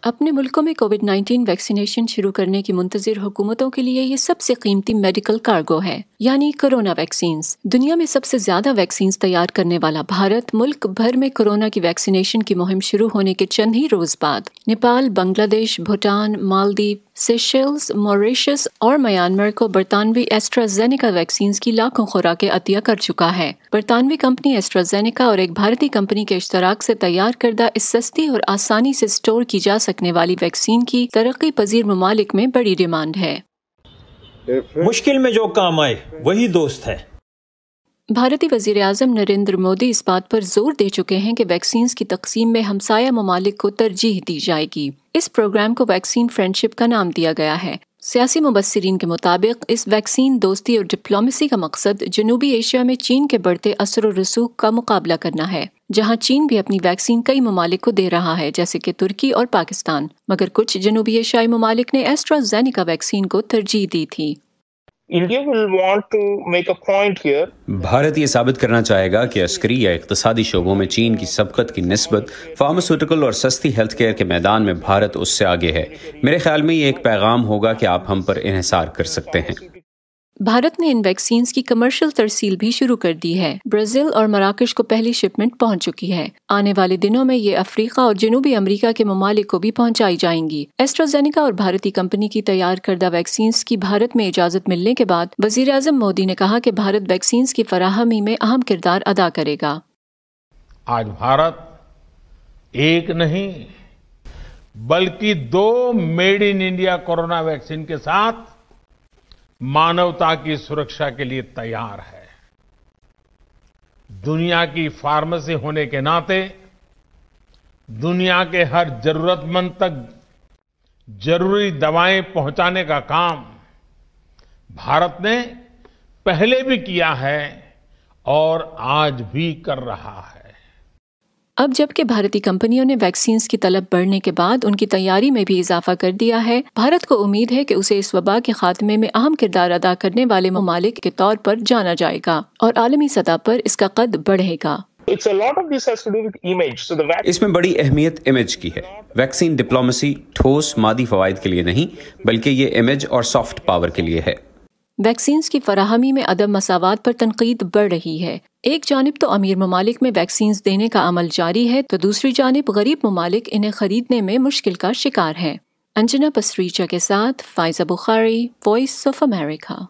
اپنے ملکوں میں کووڈ-19 ویکسینیشن شروع کرنے کی منتظر حکومتوں کے لیے یہ سب سے قیمتی میڈیکل کارگو ہے، یعنی کرونا ویکسینز۔ دنیا میں سب سے زیادہ ویکسینز تیار کرنے والا بھارت ملک بھر میں کورونا کی ویکسینیشن کی مہم شروع ہونے کے چند ہی روز بعد نیپال، بنگلہ دیش، بھوٹان، مالدیپ، سیشیلز، موریشس اور میانمار کو برطانوی ایسٹرازینیکا ویکسینز کی لاکھوں خوراکیں عطیہ کر چکا ہے۔ برطانوی کمپنی ایسٹرازینیکا اور ایک بھارتی کمپنی کے اشتراک سے تیار کردہ اس سستی اور آسانی سے اسٹور کی جا سکنے والی ویکسین کی ترقی پذیر ممالک میں بڑی ڈیمانڈ ہے۔ مشکل میں جو کام آئے وہی دوست ہے۔ بھارتی وزیر اعظم نریندر مودی اس بات پر زور دے چکے ہیں کہ ویکسینز کی تقسیم میں ہمسایہ ممالک کو ترجیح دی جائے گی۔ اس پروگرام کو ویکسین فرینڈشپ کا نام دیا گیا ہے۔ سیاسی مبصرین کے مطابق اس ویکسین دوستی اور ڈپلومیسی کا مقصد جنوبی ایشیا میں چین کے بڑھتے اثر و رسوخ کا مقابلہ کرنا ہے، جہاں چین بھی اپنی ویکسین کئی ممالک کو دے رہا ہے جیسے کہ ترکی اور پاکستان، مگر کچھ جنوبی ایشیائی ممالک نے ایسٹرازینیکا ویکسین کو ترجیح دی تھی۔ بھارت یہ ثابت کرنا چاہے گا کہ عسکری یا اقتصادی شعبوں میں چین کی سبقت کی نسبت فارماسیوٹیکل اور سستی ہیلتھ کیئر کے میدان میں بھارت اس سے آگے ہے۔ میرے خیال میں یہ ایک پیغام ہوگا کہ آپ ہم پر انحصار کر سکتے ہیں۔ بھارت نے ان ویکسینز کی کمرشل ترسیل بھی شروع کر دی ہے۔ برازیل اور مراکش کو پہلی شپمنٹ پہنچ چکی ہے۔ آنے والے دنوں میں یہ افریقہ اور جنوبی امریکہ کے ممالک کو بھی پہنچائی جائیں گی۔ ایسٹرازینیکا اور بھارتی کمپنی کی تیار کردہ ویکسینز کی بھارت میں اجازت ملنے کے بعد وزیر اعظم مودی نے کہا کہ بھارت ویکسینز کی فراہمی میں اہم کردار ادا کرے گا۔ آج بھارت ایک نہیں بلکہ 2 made in India corona vaccine کے ساتھ مانوتا کی سرکشا کے لیے تیار ہے۔ دنیا کی فارمیسی ہونے کے ناطے دنیا کے ہر ضرورت مند تک ضروری دوائیں پہنچانے کا کام بھارت نے پہلے بھی کیا ہے اور آج بھی کر رہا ہے۔ اب جبکہ بھارتی کمپنیوں نے ویکسینز کی طلب بڑھنے کے بعد ان کی تیاری میں بھی اضافہ کر دیا ہے، بھارت کو امید ہے کہ اسے اس وبا کے خاتمے میں اہم کردار ادا کرنے والے ممالک کے طور پر جانا جائے گا اور عالمی سطح پر اس کا قد بڑھے گا۔ اس میں بڑی اہمیت امیج کی ہے۔ ویکسین ڈپلومیسی ٹھوس مادی فوائد کے لیے نہیں بلکہ یہ امیج اور سافٹ پاور کے لیے ہے۔ ویکسینز کی فراہمی میں عدم مساوات پر تنقید بڑھ رہی ہے۔ ایک جانب تو امیر ممالک میں ویکسینز دینے کا عمل جاری ہے تو دوسری جانب غریب ممالک انہیں خریدنے میں مشکل کا شکار ہیں۔ انجنا پسریچا کے ساتھ فائزہ بخاری، وائس آف امریکہ۔